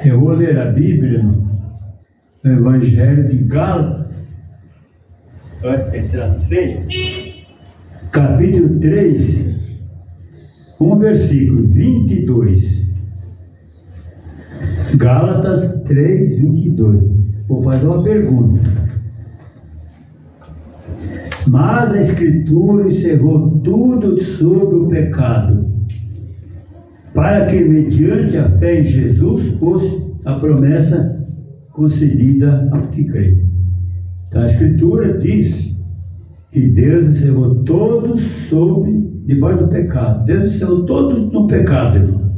Eu vou ler a Bíblia no Evangelho de Gálatas, antes de entrar na ceia, capítulo 3, versículo 22. Gálatas 3, 22. Vou fazer uma pergunta. Mas a Escritura encerrou tudo sobre o pecado, para que mediante a fé em Jesus fosse a promessa concedida ao que crê. Então a Escritura diz que Deus encerrou todos debaixo do pecado. Deus encerrou todos no pecado, irmão.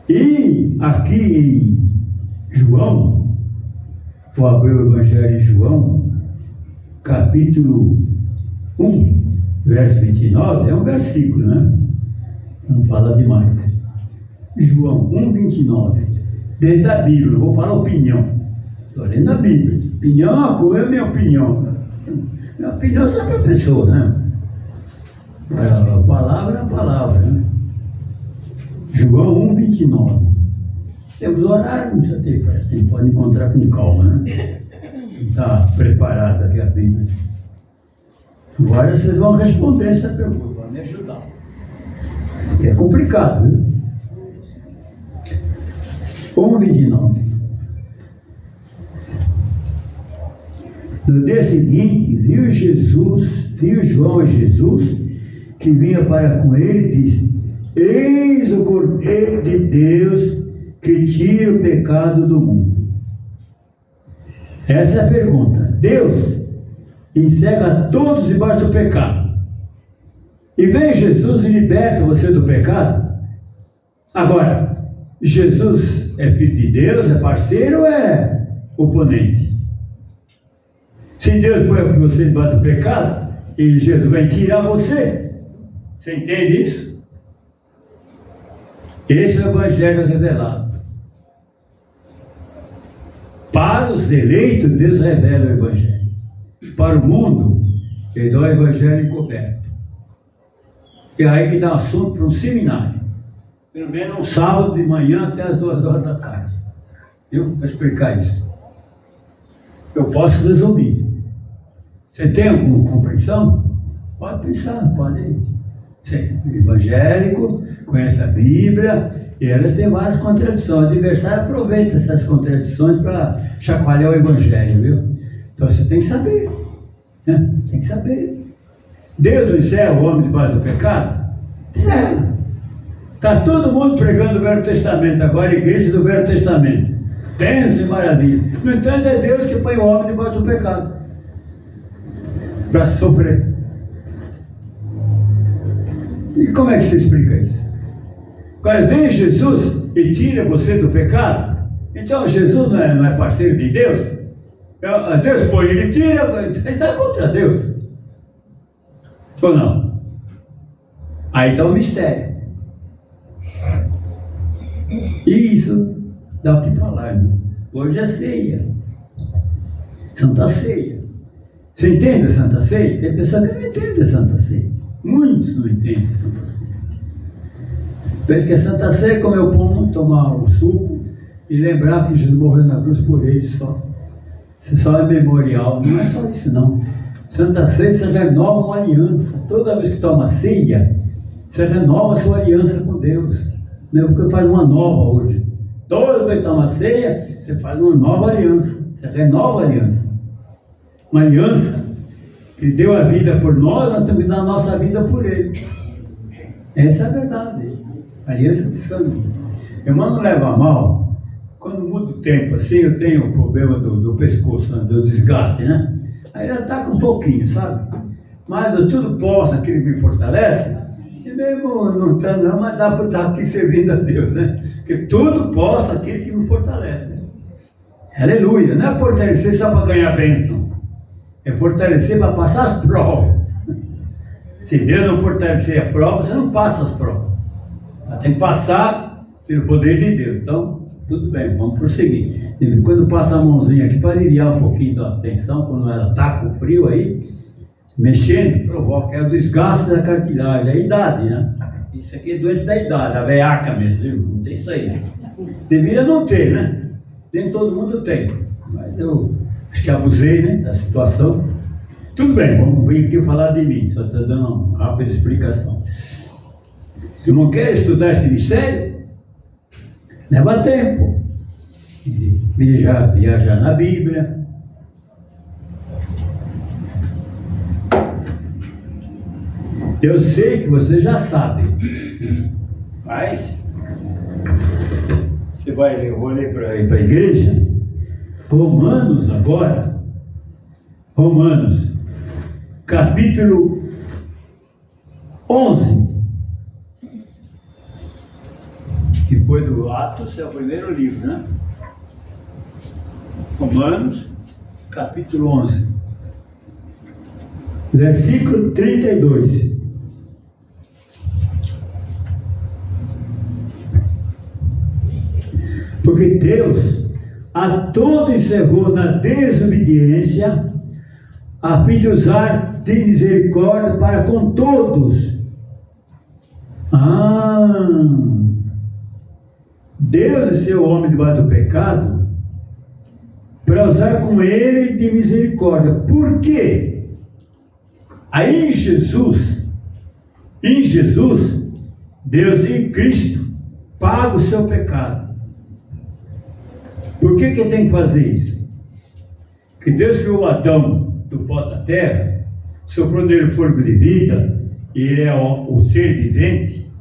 E aqui em João, vou abrir o Evangelho de João, capítulo 1, verso 29, é um versículo, né? Não fala demais. João 1, 29. Dentro da Bíblia, eu vou falar opinião. Estou lendo a Bíblia. Opinião é uma coisa, é minha opinião. Minha opinião é só para a pessoa, né? A palavra é a palavra, né? João 1, 29. Temos horário, não precisa ter pressa. Você pode encontrar com calma, né? Está preparado aqui a Bíblia. Agora vocês vão responder essa pergunta, vão me ajudar. É complicado, viu? 1:29. No dia seguinte, viu João a Jesus, que vinha para com ele, e disse: Eis o Cordeiro de Deus que tira o pecado do mundo. Essa é a pergunta. Deus encerra todos debaixo do pecado. E vem Jesus e liberta você do pecado. Agora, Jesus é filho de Deus, é parceiro ou é oponente? Se Deus põe você debaixo do pecado, e Jesus vai tirar você. Você entende isso? Esse é o Evangelho revelado. Para os eleitos, Deus revela o Evangelho. Para o mundo, Ele dá o Evangelho encoberto. E aí que dá assunto para um seminário. Pelo menos um sábado de manhã até as 2 horas da tarde. Eu vou explicar isso. Eu posso resumir. Você tem alguma compreensão? Pode pensar, pode ser evangélico, conhece a Bíblia, e elas têm várias contradições. O adversário aproveita essas contradições para chacoalhar o Evangelho, viu? Então você tem que saber, né? Tem que saber. Deus não encerra o homem debaixo do pecado? Encerra. Está todo mundo pregando o Velho Testamento agora, a igreja do Velho Testamento. Bênção e maravilha. No entanto, é Deus que põe o homem debaixo do pecado para sofrer. E como é que se explica isso? Agora vem Jesus e tira você do pecado. Então Jesus não é parceiro de Deus? Deus põe ele tira, ele está contra Deus. Ou não? Aí está o mistério. Isso dá o que falar, né? Hoje é ceia. Santa Ceia. Você entende a Santa Ceia? Tem pessoa que não entende a Santa Ceia. Muitos não entendem a Santa Ceia. Pensa que a Santa Ceia é comer o pão, tomar o suco e lembrar que Jesus morreu na cruz por eles só. Isso só é memorial. Não é só isso, não. Santa Ceia, você renova uma aliança. Toda vez que toma ceia, você renova a sua aliança com Deus. Mesmo que faz uma nova hoje. Toda vez que toma ceia, você faz uma nova aliança. Você renova a aliança. Uma aliança que deu a vida por nós temos que dar a nossa vida por Ele. Essa é a verdade. Aliança de sangue. Irmão, não leva a mal. Quando muda o tempo assim, eu tenho o problema do pescoço, né? Do desgaste, né? Aí ele ataca um pouquinho, sabe? Mas eu tudo posso, aquele que me fortalece. E mesmo não está não, mas dá para estar aqui servindo a Deus, né? Porque tudo posso, aquele que me fortalece, né? Aleluia. Não é fortalecer só para ganhar bênção. É fortalecer para passar as provas. Se Deus não fortalecer a prova, você não passa as provas. Mas tem que passar pelo poder de Deus. Então, tudo bem, vamos prosseguir. E quando passa a mãozinha aqui para aliviar um pouquinho da tensão, quando ela está com frio aí, mexendo, provoca, é o desgaste da cartilagem, é a idade, né? Isso aqui é doença da idade, a veaca mesmo, viu? Não tem isso aí. Deveria não ter, né? Nem todo mundo tem. Mas eu acho que abusei, né, da situação. Tudo bem, vamos vir aqui falar de mim. Só estou dando uma rápida explicação. Eu não quero estudar esse mistério? Leva tempo. Viajar na Bíblia. Eu sei que você já sabe. Mas você vai ler, eu vou ler para a igreja. Romanos agora. Romanos, capítulo 11. Depois do Atos é o primeiro livro, né? Romanos, capítulo 11. Versículo 32. Porque Deus a todos encerrou na desobediência, a fim de usar de misericórdia para com todos. Deus encerrou o homem debaixo do pecado para usar com ele de misericórdia. Por quê? Aí em Jesus, Deus em Cristo paga o seu pecado. Por que ele tem que fazer isso? Porque Deus criou Adão do pó da terra, soprou nele fôlego de vida, e ele é o ser vivente,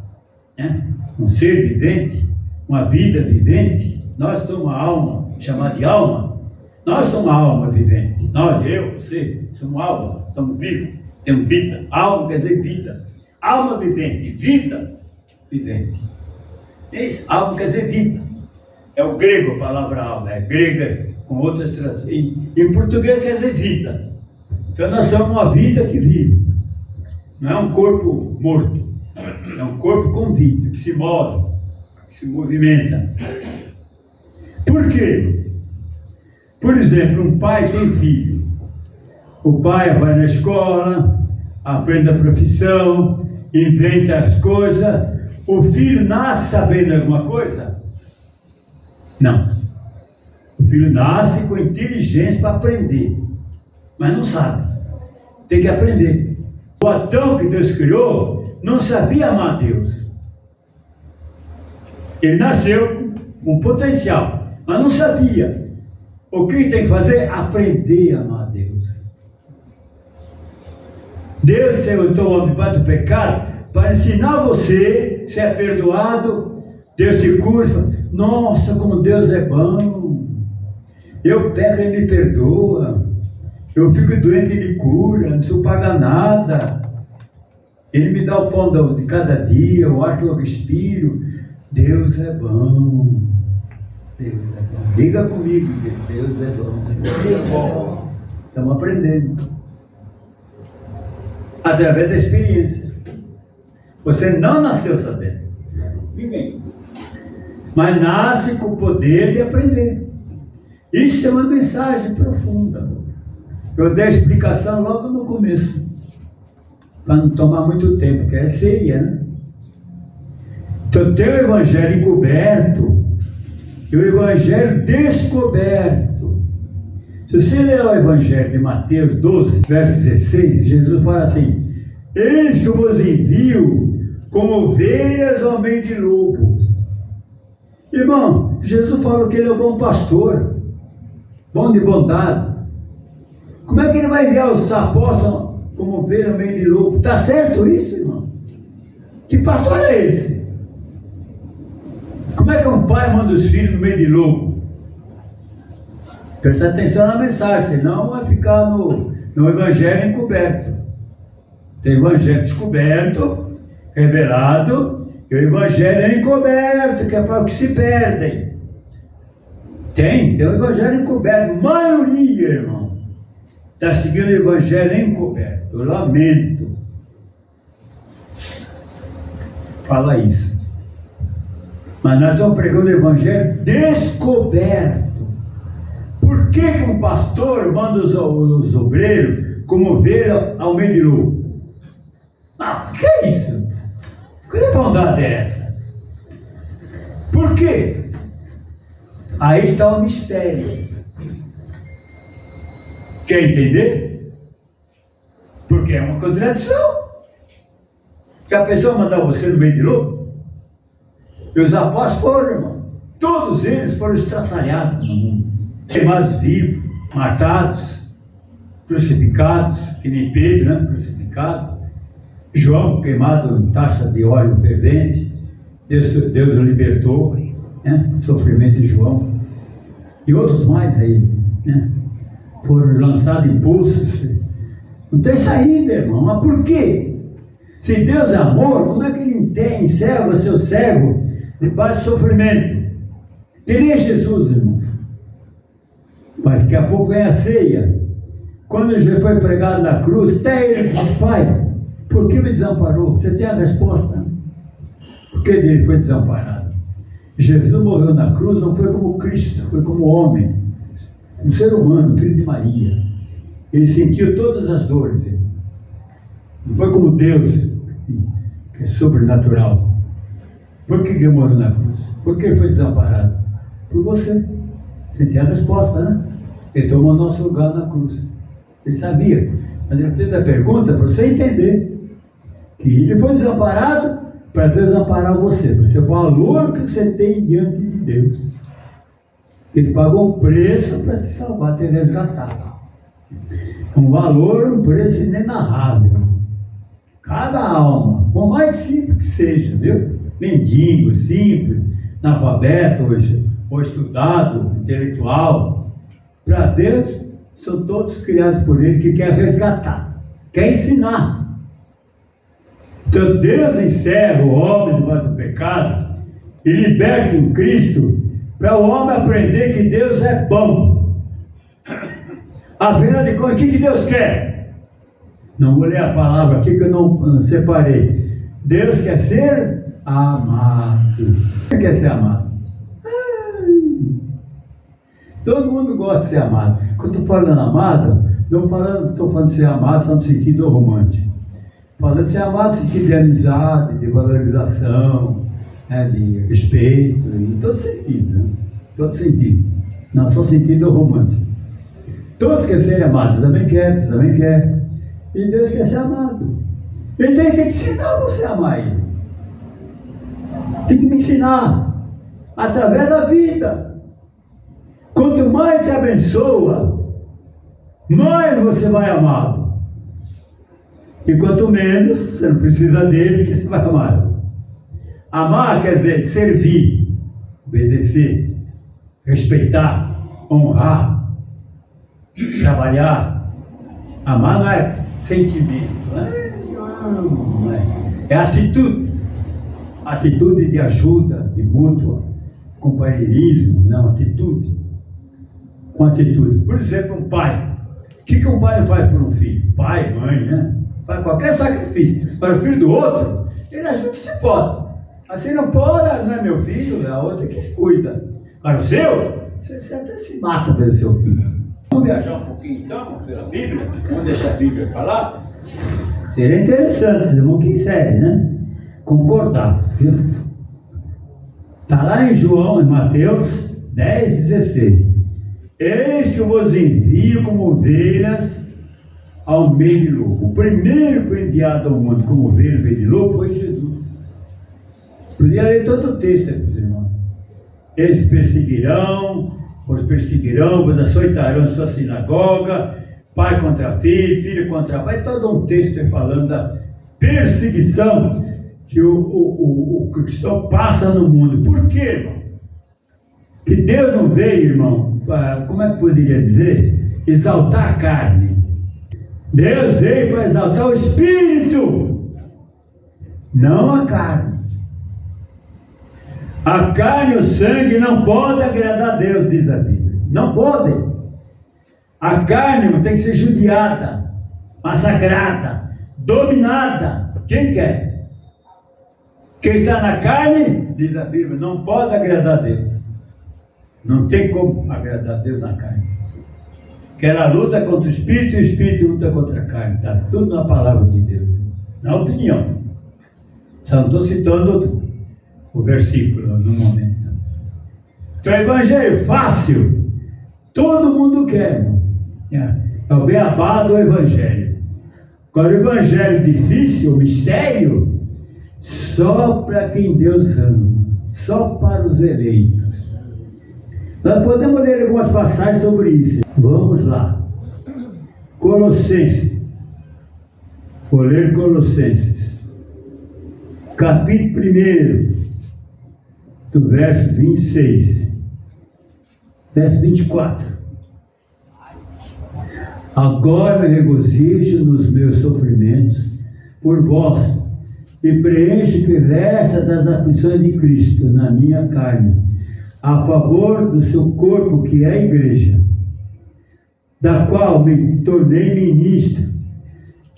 né? Um ser vivente, uma vida vivente. Nós somos uma alma, chamada de alma. Nós somos uma alma vivente. Nós, eu, você, somos alma, estamos vivos, temos vida. Alma quer dizer vida. Alma vivente, vida vivente. É isso, alma quer dizer vida. É o grego a palavra alma, é grega com outras traduções. Em português quer dizer vida. Então nós somos uma vida que vive. Não é um corpo morto. É um corpo com vida, que se move, que se movimenta. Por quê? Por exemplo, um pai tem filho. O pai vai na escola, aprende a profissão, inventa as coisas. O filho nasce sabendo alguma coisa? Não. O filho nasce com inteligência para aprender, mas não sabe. Tem que aprender. O Adão que Deus criou não sabia amar Deus. Ele nasceu com potencial, mas não sabia. O que ele tem que fazer? Aprender a amar Deus. Deus levantou o homem debaixo do pecado para ensinar você, se é perdoado, Deus te cura. Nossa, como Deus é bom. Eu peco, Ele me perdoa. Eu fico doente, Ele cura. Não preciso pagar nada. Ele me dá o pão de cada dia, o ar que eu respiro. Deus é bom. Deus é bom. Diga comigo, Deus é bom. Deus é bom. Estamos aprendendo. Através da experiência. Você não nasceu sabendo. Ninguém. Mas nasce com o poder de aprender. Isso é uma mensagem profunda. Eu dei a explicação logo no começo, para não tomar muito tempo, porque é ceia, né? Então tem o evangelho encoberto e o evangelho descoberto. Se você ler o evangelho de Mateus 12, verso 16, Jesus fala assim: eis que eu vos envio como ovelhas ao meio de lobos. Irmão, Jesus falou que ele é o bom pastor, bom de bondade. Como é que ele vai enviar os apóstolos como ovelha ao meio de lobo? Está certo isso, irmão? Que pastor é esse? Como é que um pai manda os filhos no meio de lobo? Presta atenção na mensagem, senão vai ficar no evangelho encoberto. Tem evangelho descoberto, revelado, e o evangelho encoberto, que é para os que se perdem. Tem o evangelho encoberto. Maioria, irmão, está seguindo o evangelho encoberto. Eu lamento falar isso. Mas nós estamos pregando o evangelho descoberto. Por que um pastor manda os obreiros como ovelha ao meio de lobo? Que é isso? Que bondade é essa? Por quê? Aí está o mistério. Quer entender? Porque é uma contradição. Já pensou em mandar você no meio de lobo? E os apóstolos foram, irmão. Todos eles foram estraçalhados no mundo. Queimados vivos, matados, crucificados, que nem Pedro, né? Crucificado. João queimado em taxa de óleo fervente. Deus o libertou, né? O sofrimento de João. E outros mais aí, né? Foram lançados em poços. Não tem saída, irmão. Mas por quê? Se Deus é amor, como é que ele encerra o seu servo debaixo do sofrimento? Quem é Jesus, irmão? Mas daqui a pouco vem a ceia. Quando Jesus foi pregado na cruz, até ele disse: Pai, por que me desamparou? Você tem a resposta. Por que ele foi desamparado? Jesus morreu na cruz, não foi como Cristo, foi como homem, um ser humano, filho de Maria. Ele sentiu todas as dores. Não foi como Deus, que é sobrenatural. Por que ele morreu na cruz? Por que ele foi desamparado? Por você. Você tem a resposta, né? Ele tomou nosso lugar na cruz. Ele sabia. Mas ele fez a pergunta para você entender que ele foi desamparado para desamparar você. Por seu valor que você tem diante de Deus. Ele pagou um preço para te salvar, te resgatar. Um valor, um preço inenarrável. Cada alma, por mais simples que seja, viu? Mendigo, simples, analfabeto, ou estudado, intelectual, para Deus, são todos criados por Ele, que quer resgatar, quer ensinar. Então Deus encerra o homem debaixo do pecado e liberta em Cristo para o homem aprender que Deus é bom. Afinal de contas, o que Deus quer? Não vou ler a palavra aqui que eu não separei. Deus quer ser amado. Quem quer ser amado? Todo mundo gosta de ser amado. Quando estou falando amado, não estou falando de ser amado só no sentido romântico. Falando de ser amado no sentido de amizade, de valorização, né, de respeito, em todo sentido. Né? Todo sentido. Não só sentido romântico. Todos querem ser amados, também quer, você também quer. E Deus quer ser amado. Então Ele tem que ensinar você a amar Ele. Tem que me ensinar. Através da vida. Quanto mais te abençoa, mais você vai amá-lo. E quanto menos, você não precisa dele, que você vai amá-lo. Amar quer dizer servir, obedecer, respeitar, honrar, trabalhar. Amar não é sentimento, não é. É atitude. Atitude de ajuda, de mútua, companheirismo, não, atitude. Com atitude. Por exemplo, um pai. O que um pai faz por um filho? Pai, mãe, né? Faz qualquer sacrifício. Para o filho do outro, ele ajuda se pode. Assim não pode, não é meu filho, é a outra que se cuida. Para o seu, você até se mata pelo seu filho. Vamos viajar um pouquinho então, pela Bíblia? Vamos deixar a Bíblia falar? Seria interessante, se não quiserem, né? Concordar, viu? Está lá em João, em Mateus 10:16. Eis que eu vos envio como ovelhas ao meio de lobo. O primeiro que foi enviado ao mundo como ovelha ao meio de lobo foi Jesus. Podia ler todo o texto, meus irmãos. Eles vos perseguirão, vos açoitarão em sua sinagoga, pai contra filho, filho contra pai. Todo um texto falando da perseguição que o cristão passa no mundo. Por quê, irmão? Que Deus não veio, irmão, como é que poderia dizer? Exaltar a carne. Deus veio para exaltar o Espírito, não a carne. A carne e o sangue não podem agradar a Deus, diz a Bíblia. Não podem. A carne tem que ser judiada, massacrada, dominada. Quem quer? Quem está na carne, diz a Bíblia, não pode agradar a Deus. Não tem como agradar a Deus na carne. Que ela luta contra o Espírito e o Espírito luta contra a carne. Está tudo na palavra de Deus. Na opinião. Só não estou citando o versículo no momento. Então, evangelho fácil, todo mundo quer. É o beabá do evangelho. Agora, o evangelho difícil, o mistério, só para quem Deus ama, só para os eleitos. Nós podemos ler algumas passagens sobre isso. Vamos lá. Colossenses. Vou ler Colossenses. Capítulo 1, do verso 26. Verso 24. Agora me regozijo nos meus sofrimentos por vós, e preencho o que resta das aflições de Cristo na minha carne, a favor do seu corpo, que é a igreja, da qual me tornei ministro,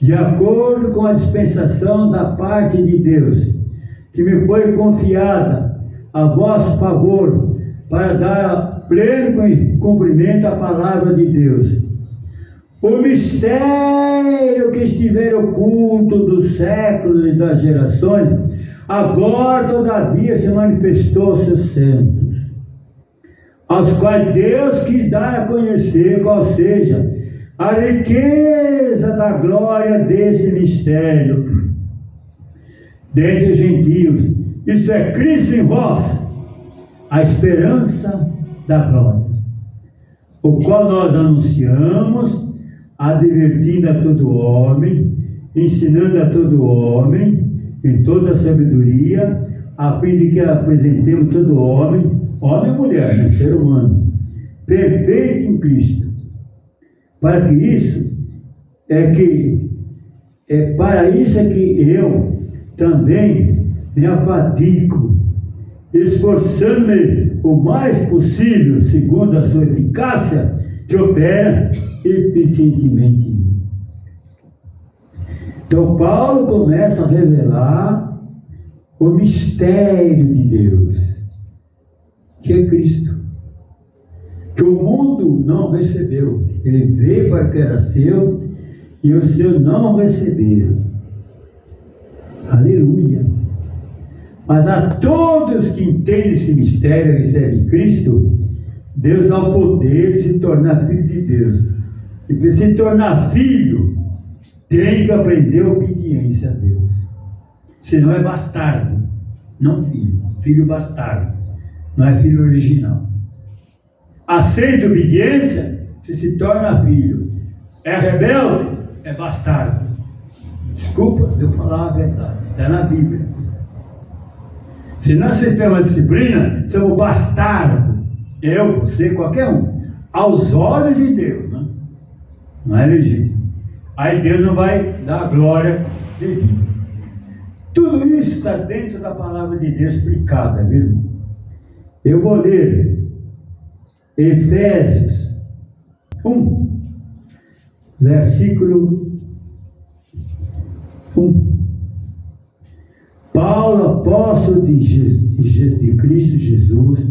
de acordo com a dispensação da parte de Deus, que me foi confiada a vosso favor, para dar pleno cumprimento à palavra de Deus. O mistério que estiver oculto dos séculos e das gerações, agora todavia se manifestou aos seus santos, aos quais Deus quis dar a conhecer qual seja a riqueza da glória desse mistério dentre os gentios, isto é, Cristo em vós, a esperança da glória, o qual nós anunciamos, advertindo a todo homem, ensinando a todo homem, em toda a sabedoria, a fim de que apresentemos todo homem, homem e mulher, né, ser humano, perfeito em Cristo. Para que isso para isso é que eu também me afadigo, esforçando-me o mais possível, segundo a sua eficácia, que opera eficientemente em mim. Então Paulo começa a revelar o mistério de Deus, que é Cristo, que o mundo não recebeu. Ele veio para que era seu, e os seus não receberam. Aleluia! Mas a todos que entendem esse mistério e recebem Cristo, Deus dá o poder de se tornar filho de Deus. E para se tornar filho, tem que aprender a obediência a Deus. Senão é bastardo, não filho. Filho bastardo, não é filho original. Aceita obediência, se torna filho. É rebelde, é bastardo. Desculpa eu falar a verdade, está na Bíblia. Se nós aceitamos a disciplina, somos bastardo. Eu, você, qualquer um, aos olhos de Deus, né? Não é legítimo. Aí Deus não vai dar a glória devida. Tudo isso está dentro da palavra de Deus explicada, viu? Eu vou ler Efésios 1, versículo 1. Paulo, apóstolo de Cristo Jesus,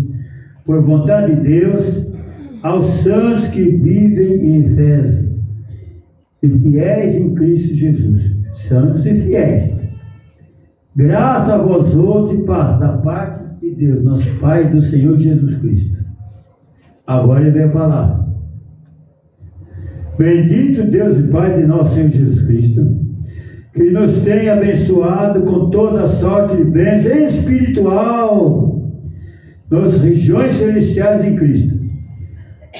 por vontade de Deus, aos santos que vivem em Efésio, e fiéis em Cristo Jesus, santos e fiéis. Graça a vós outros e paz da parte de Deus, nosso Pai, e do Senhor Jesus Cristo. Agora ele vai falar. Bendito Deus e Pai de nosso Senhor Jesus Cristo, que nos tem abençoado com toda sorte de bênção espiritual nas regiões celestiais em Cristo,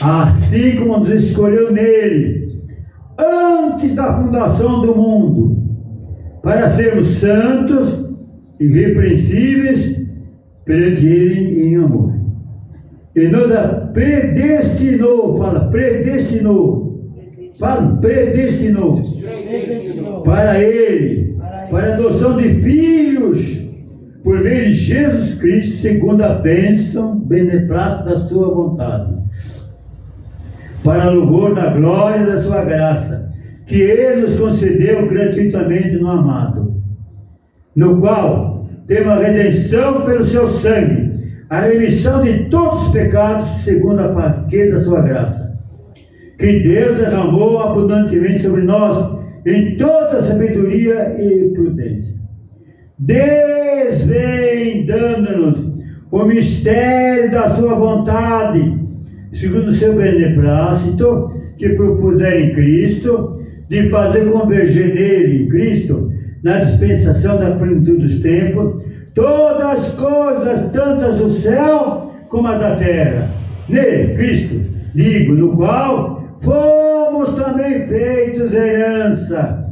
assim como nos escolheu nele, antes da fundação do mundo, para sermos santos e irrepreensíveis perante ele em amor. E nos predestinou para ele, para a adoção de filhos, por meio de Jesus Cristo, segundo a bênção, beneplácito da sua vontade, para louvor da glória da sua graça, que ele nos concedeu gratuitamente no amado, no qual temos a redenção pelo seu sangue, a remissão de todos os pecados, segundo a riqueza da sua graça, que Deus derramou abundantemente sobre nós, em toda sabedoria e prudência, desvendando-nos o mistério da sua vontade, segundo o seu beneplácito, que propuser em Cristo, de fazer converger nele, em Cristo, na dispensação da plenitude dos tempos, todas as coisas, tantas do céu como as da terra. Nele, Cristo, digo, no qual fomos também feitos herança,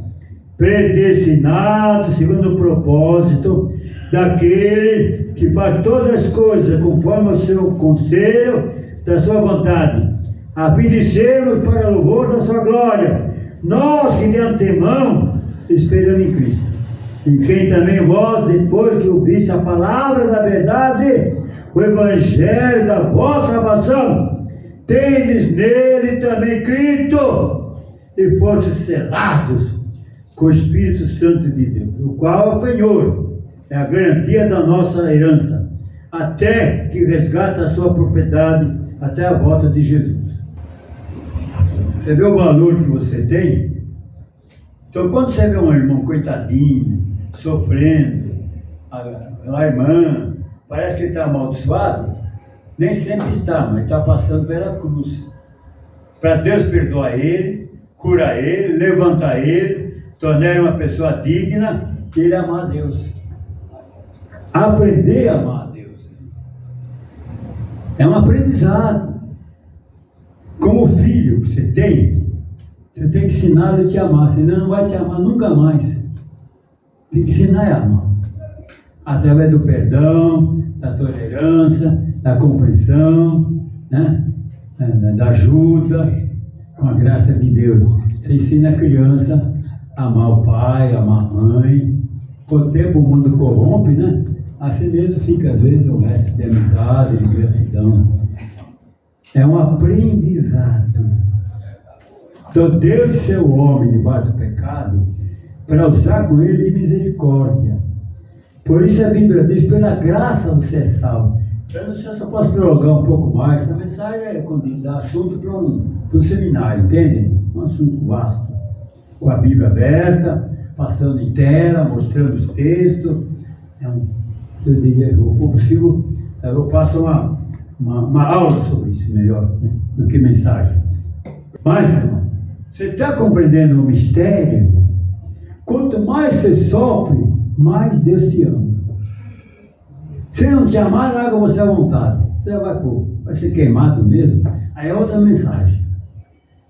predestinados segundo o propósito daquele que faz todas as coisas conforme o seu conselho da sua vontade, a fim de sermos para louvor da sua glória, nós que de antemão esperamos em Cristo, em quem também vós, depois que ouviste a palavra da verdade, o evangelho da vossa salvação, tendes nele também crido, e fostes selados com o Espírito Santo de Deus, o qual é o penhor, é a garantia da nossa herança, até que resgate a sua propriedade, até a volta de Jesus. Você vê o valor que você tem? Então, quando você vê um irmão coitadinho, sofrendo, a irmã, parece que ele está amaldiçoado, nem sempre está, mas está passando pela cruz, para Deus perdoar ele, curar ele, levantar ele, tornar ele uma pessoa digna, e ele amar a Deus. Aprender a amar a Deus é um aprendizado. Como filho que você tem que ensinar ele a te amar, senão ele não vai te amar nunca mais. Tem que ensinar a amar, através do perdão, da tolerância, da compreensão, né? Da ajuda, com a graça de Deus. Você ensina a criança a amar o pai, a amar a mãe. Com o tempo o mundo corrompe, né? Assim mesmo fica às vezes o resto de amizade, de gratidão. É um aprendizado. Então Deus é o homem debaixo do pecado para usar com ele de misericórdia. Por isso a Bíblia diz, pela graça você é salvo. Eu não sei se eu posso prolongar um pouco mais, essa mensagem é assunto para um seminário, entende? Um assunto vasto. Com a Bíblia aberta, passando em tela, mostrando os textos. Eu diria, se for possível, eu faço uma aula sobre isso melhor, né, do que mensagem. Mas, irmão, você está compreendendo o mistério? Quanto mais você sofre, mais Deus te ama. Se não te amar, larga você à vontade. Você vai ser queimado mesmo. Aí é outra mensagem.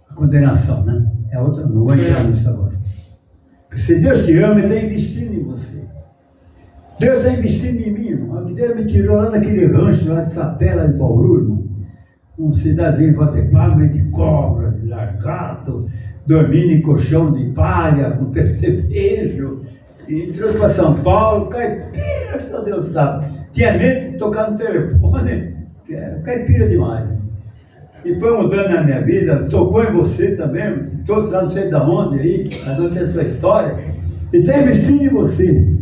A condenação, né? É outra, não vou entrar nisso agora. Porque se Deus te ama, Ele está investindo em você. Deus está investindo em mim, irmão. Deus me tirou lá daquele rancho, lá de Sapela, de Bauru, irmão. Um cidadezinho de Vatepá, meio de cobra, de largato, dormindo em colchão de palha, com percevejo. E trouxe para São Paulo, caipira, só Deus sabe. Tinha medo de tocar no telefone, caipira demais. E foi mudando na minha vida, tocou em você também, trouxe lá não sei de onde aí, cada um tem a sua história. E está investindo em você,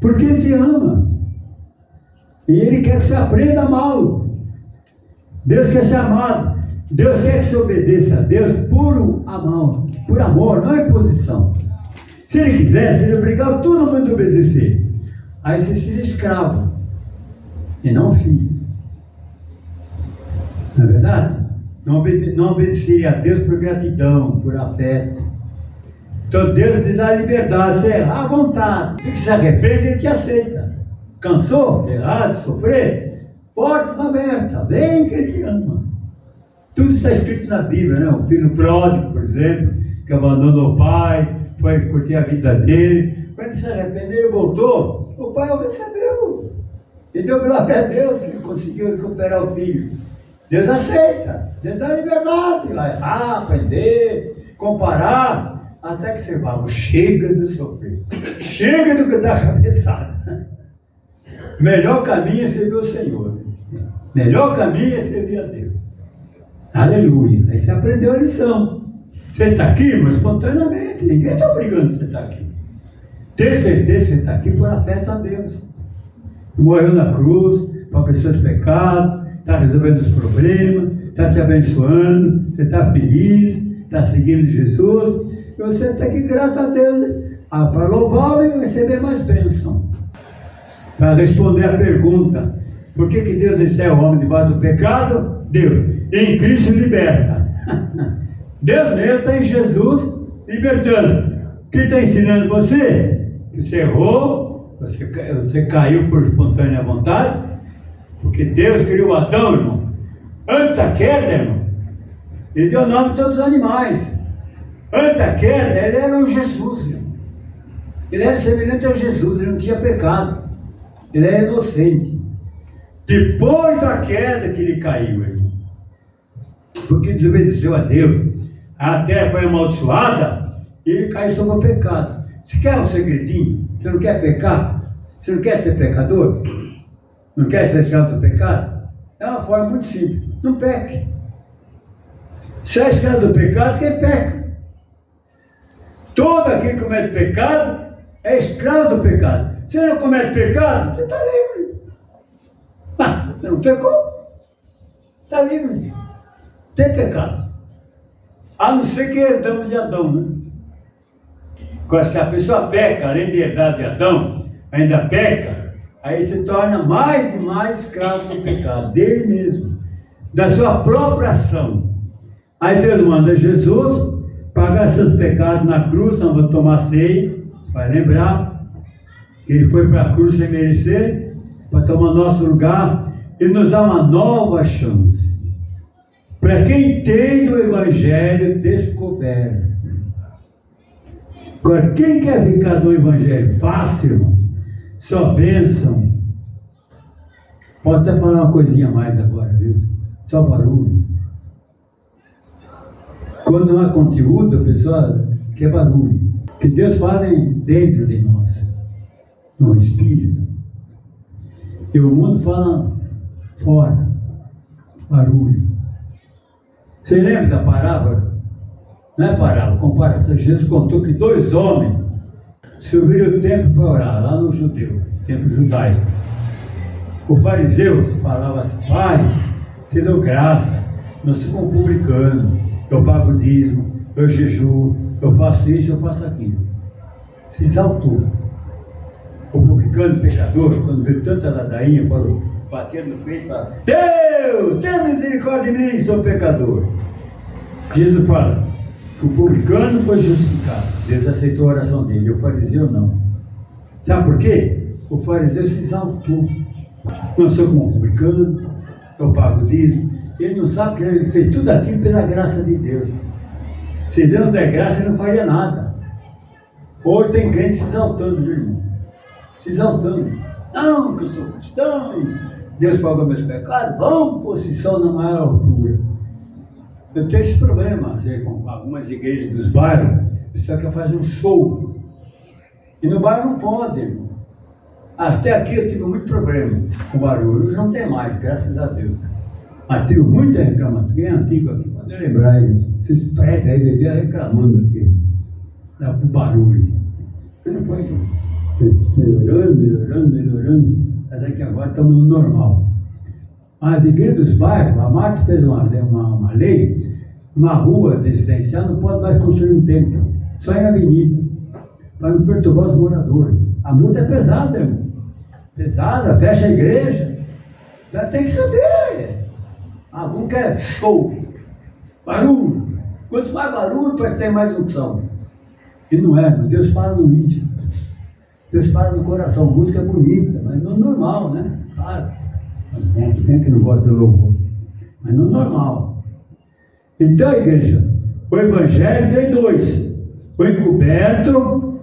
porque Ele te ama. E Ele quer que você aprenda a amá-lo. Deus quer ser amado. Deus quer que você obedeça a Deus por amor, não é imposição. Se Ele quisesse, Ele obrigava todo mundo a obedecer. Aí você seria escravo, e não filho. Não é verdade? Não obedeceria a Deus por gratidão, por afeto. Então Deus te dá a liberdade, você errar à vontade. Se se arrepende, Ele te aceita. Cansou de errar, de sofrer? Porta aberta, vem que Ele te ama. Tudo está escrito na Bíblia, né? O filho pródigo, por exemplo, que abandonou o pai, foi curtir a vida dele. Quando ele se arrependeu, ele voltou, o pai o recebeu. E deu glória a Deus que ele conseguiu recuperar o filho. Deus aceita, Deus dá liberdade, vai errar, aprender, comparar, até que você fala, chega de sofrer, chega do que dar cabeçada. Melhor caminho é servir o Senhor, melhor caminho é servir a Deus. Aleluia. Aí você aprendeu a lição. Você está aqui, mas espontaneamente, ninguém está obrigando você estar aqui. Ter certeza que você está aqui por afeto a Deus. Morreu na cruz, para os seus pecados, está resolvendo os problemas, está te abençoando, você está feliz, está seguindo Jesus, e você está aqui grato a Deus, para louvá-lo e receber mais bênção. Para responder a pergunta, Por que Deus encerra o homem debaixo do pecado? Deus. Em Cristo liberta. Deus mesmo está em Jesus libertando. Quem está ensinando você? Que você errou, você caiu por espontânea vontade, porque Deus criou Adão, irmão. Antes da queda, irmão, Ele deu o nome de todos os animais. Antes da queda, Ele era um Jesus, irmão. Ele era semelhante a Jesus, Ele não tinha pecado. Ele era inocente. Depois da queda que Ele caiu, irmão, porque desobedeceu a Deus, a terra foi amaldiçoada, e Ele caiu sobre o pecado. Você quer um segredinho? Você não quer pecar? Você não quer ser pecador? Não quer ser escravo do pecado? É uma forma muito simples. Não peque. Se é escravo do pecado, quem peca? Todo aquele que comete pecado é escravo do pecado. Se você não comete pecado, você está livre. Ah, você não pecou? Está livre. Tem pecado. A não ser que herdamos de Adão, né? Agora, se a pessoa peca, além de herdar de Adão, ainda peca, aí se torna mais e mais escravo do pecado, dele mesmo, da sua própria ação. Aí Deus manda Jesus pagar seus pecados na cruz. Nós vamos tomar ceia, vai lembrar que Ele foi para a cruz sem merecer, para tomar nosso lugar e nos dar uma nova chance. Para quem tem o Evangelho descoberto. Agora, quem quer ficar no Evangelho fácil, irmão, só bênção. Pode até falar uma coisinha a mais agora, viu? Só barulho. Quando não há conteúdo, a pessoa quer barulho. Que Deus fala dentro de nós, no Espírito. E o mundo fala fora, barulho. Você lembra da parábola? Não é parábola, comparação. Jesus contou que 2 homens subiram o templo para orar, lá no judeu, templo judaico. O fariseu falava assim: Pai, te dou graça, não sou como publicano, eu pago dízimo, eu jejuo, eu faço isso, eu faço aquilo. Se exaltou. O publicano, pecador, quando viu tanta ladainha, falou, batendo no peito e falou: Deus, tenha misericórdia de mim, sou pecador. Jesus fala que o publicano foi justificado, Deus aceitou a oração dele, e o fariseu não. Sabe por quê? O fariseu se exaltou. Não sou como um publicano, eu pago dízimo. Ele não sabe que ele fez tudo aquilo pela graça de Deus. Se Deus não der graça, ele não faria nada. Hoje tem crente se exaltando, meu irmão. Se exaltando. Não, que eu sou cristão, Deus pagou meus pecados, vamos posição na maior altura. Eu tenho esse problema, com algumas igrejas dos bairros, o pessoal quer fazer um show. E no bairro não pode, irmão. Até aqui eu tive muito problema com barulho. Hoje não tem mais, graças a Deus. Mas tive muita reclamação. Quem é antigo aqui, pode lembrar, vocês pregam aí, bebia reclamando aqui. Dá pro barulho. Eu não foi melhorando. Até que agora estamos no normal. As igrejas dos bairros, a Marta fez uma lei, uma rua residencial não pode mais construir um templo, só em avenida, para não perturbar os moradores. A multa é pesada, irmão. Pesada, fecha a igreja. Tem que saber. Algum quer show, barulho. Quanto mais barulho, parece que tem mais unção. E não é, irmão. Deus fala no íntimo. Deus fala no coração. A música é bonita, mas não normal, né? Claro. Quem é que não gosta do louvor? Mas não normal. Então, igreja, o Evangelho tem 2: o encoberto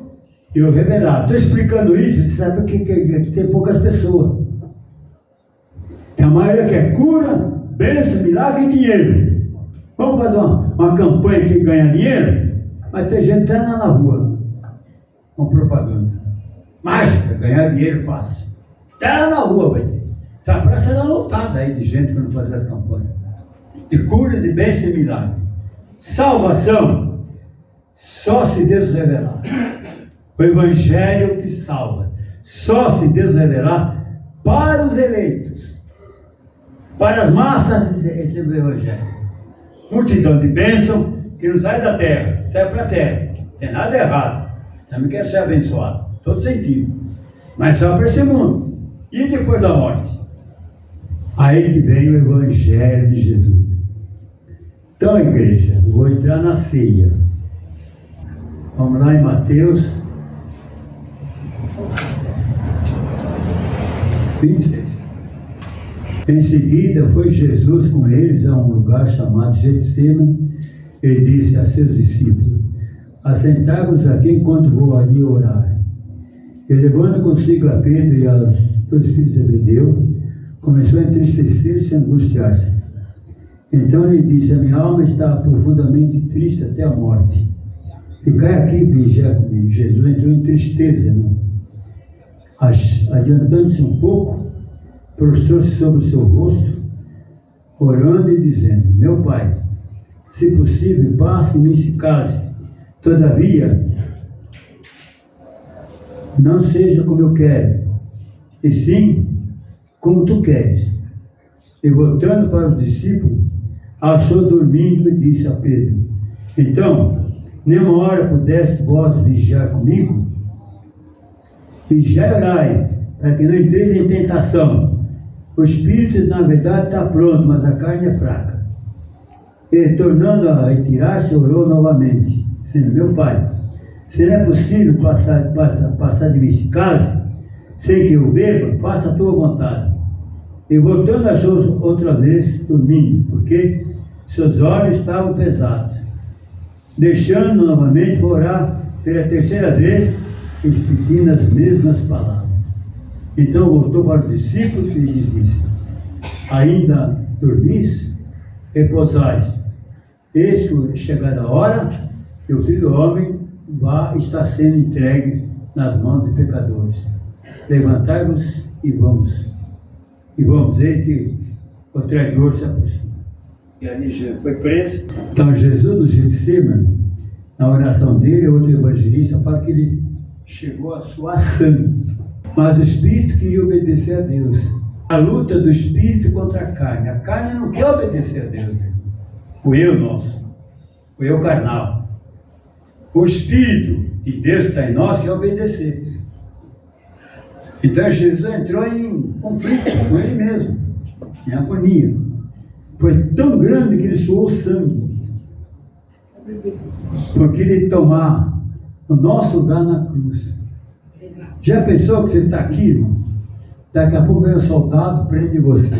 e o revelado. Estou explicando isso, você sabe que tem poucas pessoas. A maioria quer cura, bênção, milagre e dinheiro. Vamos fazer uma campanha que ganha dinheiro? Mas tem gente até na rua com propaganda. Mágica, ganhar dinheiro fácil. Até lá na rua vai ter. Essa praça era lotada aí de gente quando fazia as campanhas. De curas e bênçãos e milagres. Salvação, só se Deus revelar. O Evangelho que salva. Só se Deus revelar para os eleitos. Para as massas, esse é o Evangelho. Multidão de bênção que não sai da terra, sai para a terra. Não tem nada errado. Também quer ser abençoado. Todo sentido. Mas só para esse mundo. E depois da morte? Aí que vem o Evangelho de Jesus. Então, igreja, eu vou entrar na ceia. Vamos lá em Mateus 26. Em seguida, foi Jesus com eles a um lugar chamado Getsêmani e disse a seus discípulos: assentai-vos aqui enquanto vou ali orar. E levando consigo a Pedro e aos dois filhos de Zebedeu, começou a entristecer-se e angustiar-se. Então ele disse: a minha alma está profundamente triste até a morte. Ficai aqui e vigiai comigo. Jesus entrou em tristeza, né? Adiantando-se um pouco, prostrou-se sobre o seu rosto, orando e dizendo: meu Pai, se possível, passe-me esse cálice. Todavia, não seja como eu quero, e sim como tu queres. E voltando para os discípulos, achou dormindo e disse a Pedro: então, nem uma hora pudeste vós vigiar comigo? Vigiai e orai, para que não entreis em tentação. O espírito, na verdade, está pronto, mas a carne é fraca. E, tornando a retirar-se, orou novamente, dizendo: meu Pai, se não é possível passar de mim esse cálice, sem que eu beba, faça a tua vontade. E voltando, achou outra vez dormindo, porque seus olhos estavam pesados. Deixando novamente, para orar pela terceira vez, e repetindo as mesmas palavras. Então voltou para os discípulos e lhes disse: ainda dormis? Repousais. Eis que chegada a hora, e o Filho do Homem está sendo entregue nas mãos de pecadores. Levantai-vos e vamos. E vamos ver que o traidor se aproxima. E ali Jesus foi preso. Então Jesus, no Getsêmani, na oração dele, outro evangelista fala que ele chegou a suar sangue. Mas o Espírito queria obedecer a Deus. A luta do Espírito contra a carne. A carne não quer obedecer a Deus. O eu nosso. O eu carnal. O Espírito de Deus que está em nós quer obedecer. Então Jesus entrou em conflito com ele mesmo. Em agonia. Foi tão grande que ele suou sangue. Porque ele tomar o nosso lugar na cruz. Já pensou que você está aqui, irmão? Daqui a pouco vem um soldado, prende você.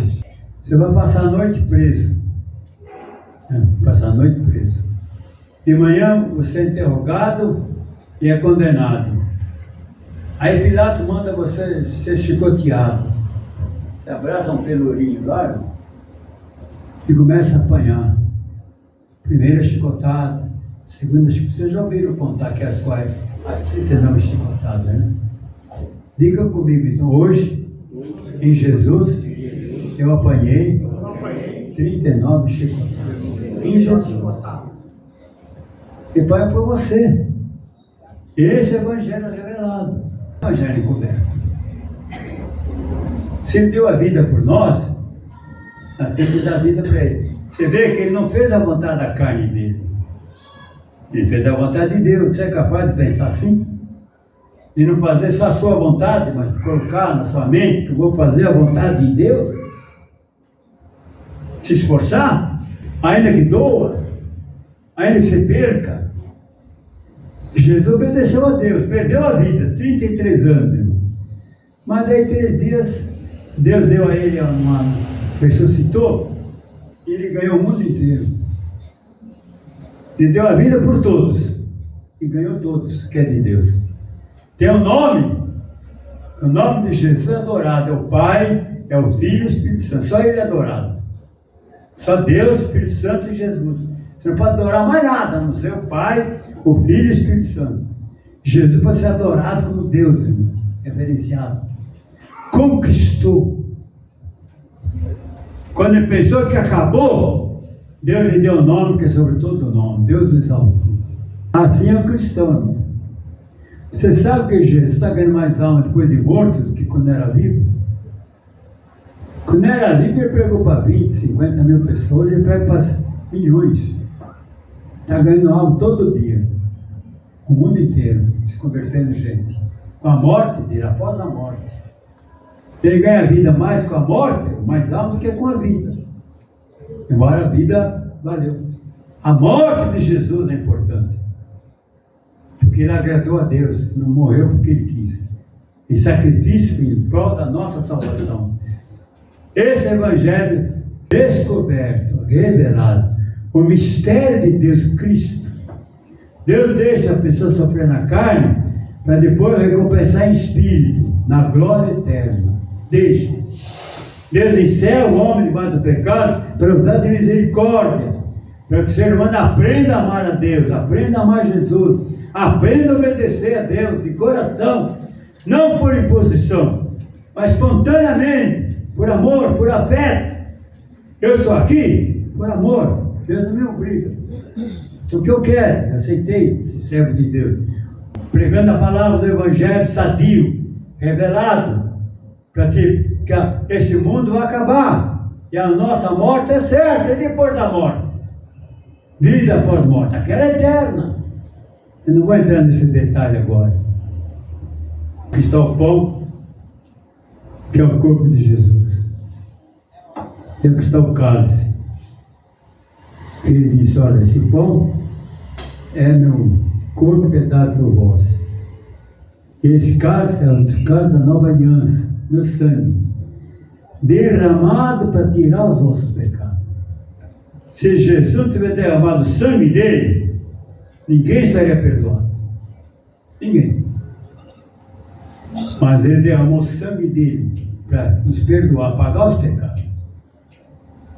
Você vai passar a noite preso. Passar a noite preso. De manhã você é interrogado e é condenado. Aí Pilatos manda você ser chicoteado. Você abraça um pelourinho lá, irmão, e começa a apanhar. Primeira chicotada, segunda chicotada. Vocês já ouviram contar que as 39 chicotadas, né? Diga comigo então, hoje, em Jesus, eu apanhei 39 chicotadas. Em Jesus. E Pai é por você. Esse é o Evangelho revelado. Evangelho encoberto. Se ele deu a vida por nós, nós temos que dar a vida para ele. Você vê que ele não fez a vontade da carne dele. Ele fez a vontade de Deus. Você é capaz de pensar assim? De não fazer só a sua vontade, mas colocar na sua mente que eu vou fazer a vontade de Deus? Se esforçar, ainda que doa, ainda que você perca. Jesus obedeceu a Deus, perdeu a vida, 33 anos, irmão. Mas daí 3 dias, Deus deu a ele ressuscitou, e ele ganhou o mundo inteiro. Ele deu a vida por todos, e ganhou todos, que é de Deus. Tem um nome, o nome de Jesus é adorado, é o Pai, é o Filho e o Espírito Santo, só ele é adorado. Só Deus, Espírito Santo e Jesus. Você não pode adorar mais nada, a não ser o Pai, o Filho e o Espírito Santo. Jesus pode ser adorado como Deus, irmão, reverenciado. Conquistou. Quando ele pensou que acabou, Deus lhe deu o nome que é sobre todo o nome. Deus o exaltou. Assim é o cristão, irmão. Você sabe que Jesus está ganhando mais alma depois de morto do que quando era vivo? Quando era vivo, ele pregou para 20, 50 mil pessoas, ele prega para milhões. Está ganhando alma todo dia. O mundo inteiro se convertendo gente. Com a morte, dirá após a morte. Ele ganha a vida mais com a morte, mais alto do que com a vida. Embora a vida valeu. A morte de Jesus é importante. Porque ele agradou a Deus, não morreu porque ele quis. E sacrifício em prol da nossa salvação. Esse Evangelho descoberto, revelado, o mistério de Deus Cristo. Deus deixa a pessoa sofrer na carne para depois recompensar em espírito, na glória eterna. Deixa. Deus encerra o homem debaixo do pecado para usar de misericórdia, para que o ser humano aprenda a amar a Deus, aprenda a amar Jesus, aprenda a obedecer a Deus de coração, não por imposição, mas espontaneamente, por amor, por afeto. Eu estou aqui por amor, Deus não me obriga. O que eu quero, aceitei, servo de Deus, pregando a palavra do Evangelho sadio, revelado, para que esse mundo vai acabar, e a nossa morte é certa, e depois da morte, vida após morte, aquela é eterna. Eu não vou entrar nesse detalhe agora. Aqui está o pão, que é o corpo de Jesus. E aqui está o cálice. Ele disse, olha, esse pão é meu corpo que é dado por vós. E esse cálice é o cálice da nova aliança, meu sangue, derramado para tirar os vossos pecados. Se Jesus tiver derramado o sangue dele, ninguém estaria perdoado. Ninguém. Mas ele derramou o sangue dele para nos perdoar, pagar os pecados.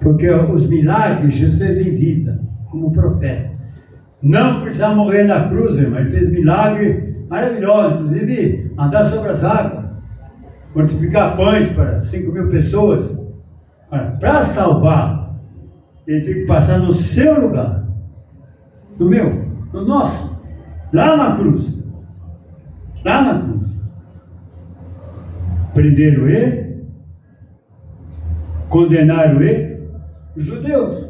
Porque os milagres Jesus fez em vida, como profeta. Não precisava morrer na cruz, irmão. Ele fez milagres maravilhosos, inclusive andar sobre as águas, multiplicar pães para 5.000 pessoas. Para salvar, ele tem que passar no seu lugar, no meu, no nosso, lá na cruz. Lá na cruz. Prenderam ele, condenaram ele, os judeus,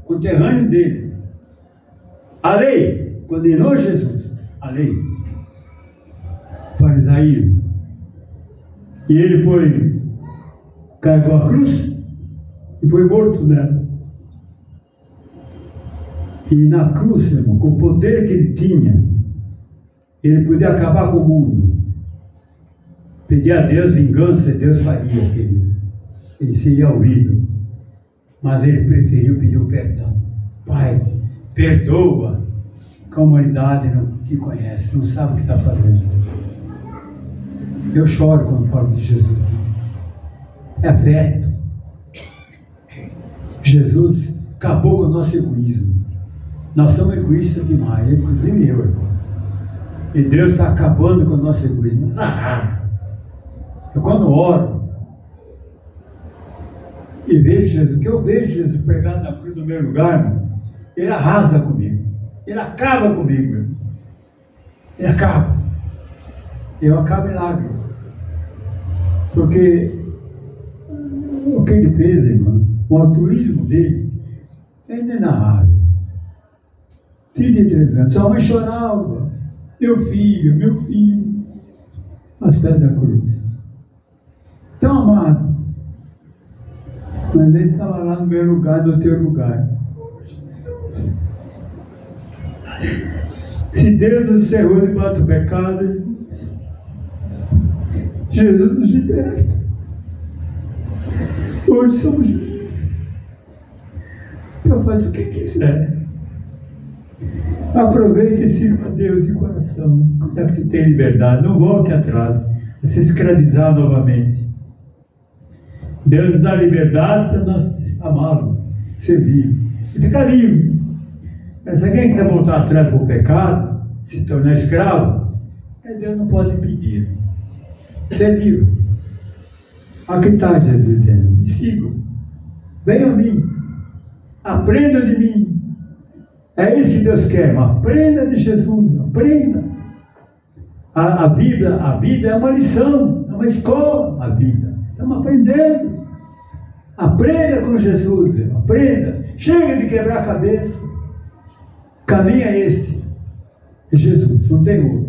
conterrâneo dele. A lei condenou Jesus, a lei, farisaísmo. E ele carregou a cruz e foi morto nela. E na cruz, irmão, com o poder que ele tinha, ele podia acabar com o mundo. Pedir a Deus vingança, e Deus faria aquilo. Ele seria ouvido. Mas ele preferiu pedir o perdão. Pai, perdoa, que a humanidade não te conhece, não sabe o que está fazendo. Eu choro quando falo de Jesus. É afeto. Jesus acabou com o nosso egoísmo. Nós somos egoístas demais, inclusive eu, irmão. E Deus está acabando com o nosso egoísmo, nos arrasa. Eu quando oro e vejo Jesus, que eu vejo Jesus pregado na cruz no meu lugar, irmão, ele arrasa comigo, ele acaba comigo, irmão. Ele acaba. Eu acabo em lágrimas. Porque o que ele fez, irmão, o altruísmo dele é inenarrável. 33 anos, sua mãe chorava, meu filho, aos pés da cruz. Tão amado. Mas ele estava lá no meu lugar, no teu lugar. Se Deus nos cerrou debaixo do pecado, Jesus nos liberta. Hoje somos livres para fazer o que quiser. Aproveite e sirva a Deus de coração, já que você tem liberdade. Não volte atrás, a se escravizar novamente. Deus nos dá liberdade para nós amá-lo, servir e ficar livre. Mas se alguém quer voltar atrás para o pecado, se tornar escravo, Deus não pode impedir. Ser livre. Aqui está Jesus dizendo: me sigam, venham a mim, aprendam de mim. É isso que Deus quer, aprenda de Jesus, aprenda. A vida é uma lição, é uma escola, a vida. Estamos aprendendo. Aprenda com Jesus, aprenda. Chega de quebrar a cabeça. Caminho é esse. É Jesus, não tem outro.